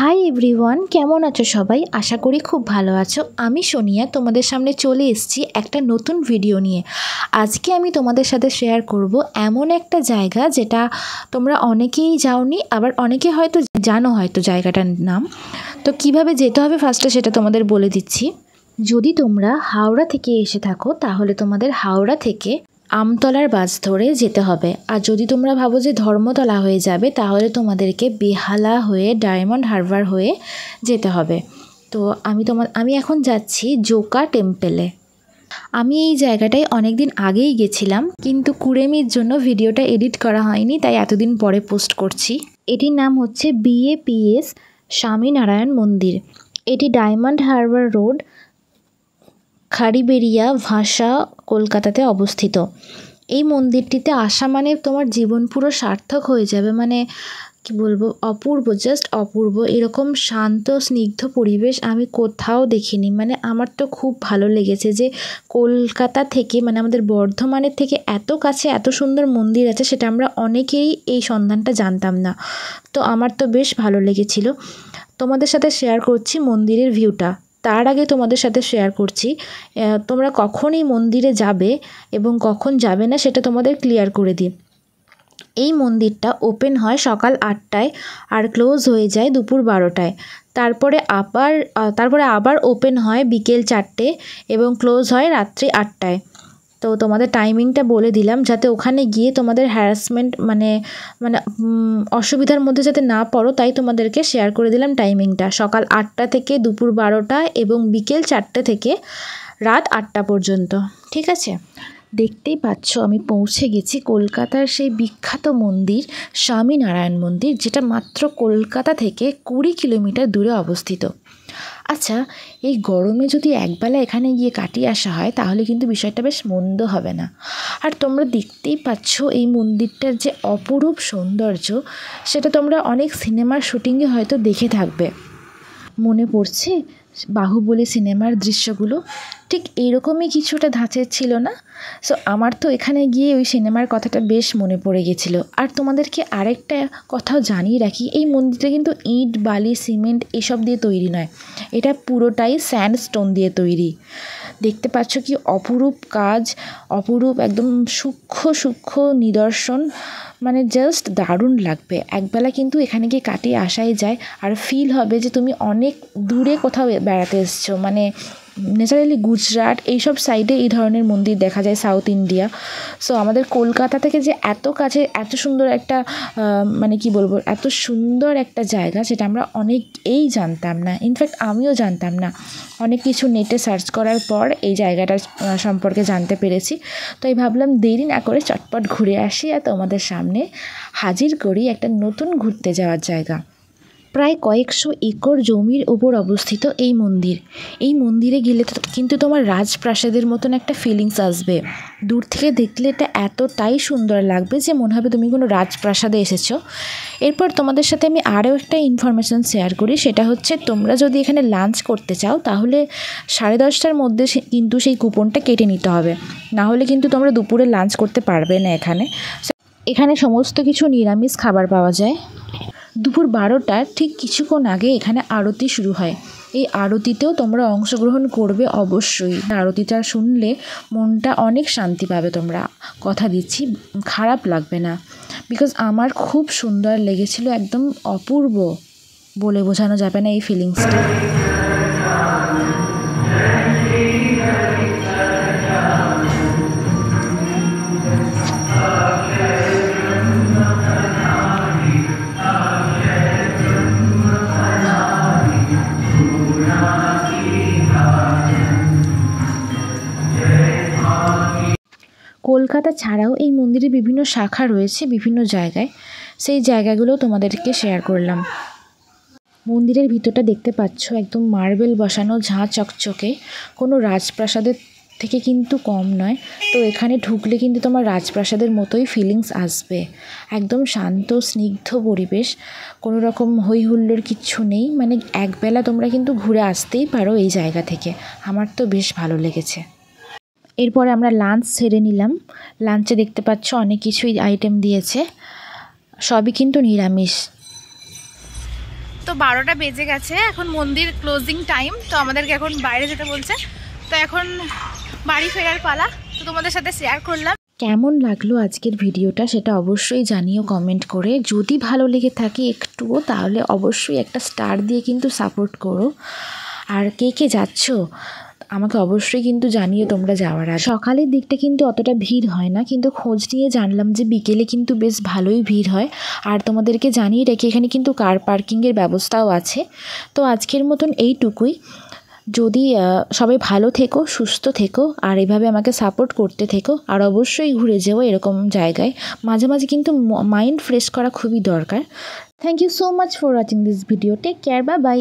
Hi everyone, কেমন আছো সবাই? আশা করি খুব ভালো আছো। আমি সোনিয়া তোমাদের সামনে চলে এসেছি একটা নতুন ভিডিও নিয়ে। আজকে আমি তোমাদের সাথে শেয়ার করব এমন একটা জায়গা যেটা তোমরা অনেকেই যাওনি, আবার অনেকে হয়তো জানো হয়তো জায়গাটার নাম। তো কিভাবে যেতে হবে ফার্স্টে সেটা তোমাদের বলে দিচ্ছি। যদি তোমরা হাওড়া থেকে এসে থাকো তাহলে তোমাদের হাওড়া থেকে আমতলার বাস ধরে যেতে হবে। আর যদি তোমরা ভাবো যে ধর্মতলা হয়ে যাবে তাহলে তোমাদেরকে বেহালা হয়ে ডায়মন্ড হারবার হয়ে যেতে হবে। তো আমি এখন যাচ্ছি জোকা টেম্পেলে। আমি এই জায়গাটায় অনেক দিন আগেই গেছিলাম, কিন্তু কুড়েমির জন্য ভিডিওটা এডিট করা হয়নি, তাই এতদিন পরে পোস্ট করছি। এটির নাম হচ্ছে BAPS স্বামীনারায়ণ মন্দির। এটি ডায়মন্ড হারবার রোড, খাড়িবেড়িয়া, ভাষা, কলকাতাতে অবস্থিত। এই মন্দিরটিতে আসা মানে তোমার জীবন পুরো সার্থক হয়ে যাবে। মানে কি বলবো, অপূর্ব, জাস্ট অপূর্ব। এরকম শান্ত স্নিগ্ধ পরিবেশ আমি কোথাও দেখিনি। মানে আমার তো খুব ভালো লেগেছে যে কলকাতা থেকে, মানে আমাদের বর্ধমানের থেকে এত কাছে এত সুন্দর মন্দির আছে, সেটা আমরা অনেকেই এই সন্ধানটা জানতাম না। তো আমার তো বেশ ভালো লেগেছিল। তোমাদের সাথে শেয়ার করছি মন্দিরের ভিউটা। তার আগে তোমাদের সাথে শেয়ার করছি তোমরা কখন এই মন্দিরে যাবে এবং কখন যাবে না সেটা তোমাদের ক্লিয়ার করে দিই। এই মন্দিরটা ওপেন হয় সকাল 8টায় আর ক্লোজ হয়ে যায় দুপুর 12টায়। তারপরে আবার ওপেন হয় বিকেল 4টে এবং ক্লোজ হয় রাত্রি 8টায়। তো তোমাদের টাইমিংটা বলে দিলাম যাতে ওখানে গিয়ে তোমাদের হ্যারাসমেন্ট মানে অসুবিধার মধ্যে যাতে না পড়ো, তাই তোমাদেরকে শেয়ার করে দিলাম টাইমিংটা। সকাল 8টা থেকে দুপুর 12টা এবং বিকেল 4টে থেকে রাত 8টা পর্যন্ত। ঠিক আছে, দেখতেই পাচ্ছ আমি পৌঁছে গেছি কলকাতার সেই বিখ্যাত মন্দির স্বামীনারায়ণ মন্দির, যেটা মাত্র কলকাতা থেকে 20 কিলোমিটার দূরে অবস্থিত। আচ্ছা, এই গরমে যদি একবেলা এখানে গিয়ে কাটিয়ে আসা হয় তাহলে কিন্তু বিষয়টা বেশ মন্দ হবে না। আর তোমরা দেখতেই পাচ্ছ এই মন্দিরটার যে অপরূপ সৌন্দর্য, সেটা তোমরা অনেক সিনেমার শুটিংয়ে হয়তো দেখে থাকবে। মনে পড়ছে বাহুবলী সিনেমার দৃশ্যগুলো? ঠিক এইরকমই কিছুটা ধাঁচের ছিল না? সো আমার তো এখানে গিয়ে ওই সিনেমার কথাটা বেশ মনে পড়ে গেছিলো। আর তোমাদেরকে আরেকটা কথাও জানিয়ে রাখি, এই মন্দিরটা কিন্তু ইট, বালি, সিমেন্ট এসব দিয়ে তৈরি নয়, এটা পুরোটাই স্যান্ডস্টোন দিয়ে তৈরি। দেখতে পাচ্ছ কি অপরূপ কাজ, অপরূপ একদম সূক্ষ্ম সূক্ষ্ম নিদর্শন। মানে জাস্ট দারুণ লাগবে। একবেলা কিন্তু এখানে গিয়ে কাটিয়ে আসাই যায়, আর ফিল হবে যে তুমি অনেক দূরে কোথাও বেড়াতে এসছো। মানে ন্যাচারালি গুজরাট এইসব সাইডে এই ধরনের মন্দির দেখা যায়, সাউথ ইন্ডিয়া। সো আমাদের কলকাতা থেকে যে এত কাছে এত সুন্দর একটা মানে কি বলবো, এত সুন্দর একটা জায়গা, সেটা আমরা অনেকেই জানতাম না। ইনফ্যাক্ট আমিও জানতাম না। অনেক কিছু নেটে সার্চ করার পর এই জায়গাটার সম্পর্কে জানতে পেরেছি। তো এই ভাবলাম দেরি না করে চটপট ঘুরে আসি আর তোমাদের সামনে হাজির করি একটা নতুন ঘুরতে যাওয়ার জায়গা। প্রায় কয়েকশো একর জমির ওপর অবস্থিত এই মন্দির। এই মন্দিরে গেলে কিন্তু তোমার রাজপ্রাসাদের মতন একটা ফিলিংস আসবে। দূর থেকে দেখলে এটা এতটাই সুন্দর লাগবে যে মনে হবে তুমি কোনো রাজপ্রাসাদে এসেছো। এরপর তোমাদের সাথে আমি আরও একটা ইনফরমেশান শেয়ার করি, সেটা হচ্ছে তোমরা যদি এখানে লাঞ্চ করতে চাও তাহলে 10:30টার মধ্যে কিন্তু সেই কুপনটা কেটে নিতে হবে, না হলে কিন্তু তোমরা দুপুরে লাঞ্চ করতে পারবে না। এখানে সমস্ত কিছু নিরামিষ খাবার পাওয়া যায়। দুপুর 12টার ঠিক কিছুক্ষণ আগে এখানে আরতি শুরু হয়। এই আরতিতেও তোমরা অংশগ্রহণ করবে অবশ্যই। আরতিটা শুনলে মনটা অনেক শান্তি পাবে, তোমরা কথা দিচ্ছি, খারাপ লাগবে না। বিকজ আমার খুব সুন্দর লেগেছিল, একদম অপূর্ব, বলে বোঝানো যাবে না এই ফিলিংসটা। কলকাতা ছাড়াও এই মন্দিরে বিভিন্ন শাখা রয়েছে বিভিন্ন জায়গায়, সেই জায়গাগুলোও তোমাদেরকে শেয়ার করলাম। মন্দিরের ভিতরটা দেখতে পাচ্ছ একদম মার্বেল বসানো, ঝাঁ চকচকে, কোনো রাজপ্রাসাদের থেকে কিন্তু কম নয়। তো এখানে ঢুকলে কিন্তু তোমার রাজপ্রাসাদের মতোই ফিলিংস আসবে। একদম শান্ত স্নিগ্ধ পরিবেশ, কোনো রকম হই হুল্লোড় কিচ্ছু নেই। মানে একবেলা তোমরা কিন্তু ঘুরে আসতেই পারো এই জায়গা থেকে। আমার তো বেশ ভালো লেগেছে। এরপরে আমরা লাঞ্চ সেরে নিলাম। লাঞ্চে দেখতে পাচ্ছ অনেক কিছুই আইটেম দিয়েছে, সবই কিন্তু নিরামিষ। তো 12টা বেজে গেছে, এখন মন্দির ক্লোজিং টাইম, তো আমাদেরকে এখন বাইরে যেতে বলছে। তো এখন বাড়ি ফেরার পালা, তো তোমাদের সাথে শেয়ার করলাম। কেমন লাগলো আজকের ভিডিওটা সেটা অবশ্যই জানিও কমেন্ট করে। যদি ভালো লেগে থাকে একটুও, তাহলে অবশ্যই একটা স্টার দিয়ে কিন্তু সাপোর্ট করো। আর কে কে যাচ্ছ আমাকে অবশ্যই কিন্তু জানিও তোমরা যাওয়ার আগে। সকালের দিকটা কিন্তু অতটা ভিড় হয় না, কিন্তু খোঁজ নিয়ে জানলাম যে বিকেলে কিন্তু বেশ ভালোই ভিড় হয়। আর তোমাদেরকে জানিয়ে রেখে এখানে কিন্তু কার পার্কিংয়ের ব্যবস্থাও আছে। তো আজকের মতন এইটুকুই। যদি সবাই ভালো থেকো, সুস্থ থেকো, আর এভাবে আমাকে সাপোর্ট করতে থেকো। আর অবশ্যই ঘুরে যেও এরকম জায়গায়, মাঝে মাঝে কিন্তু মাইন্ড ফ্রেশ করা খুবই দরকার। Thank you so much for watching this video. Take care, bye by.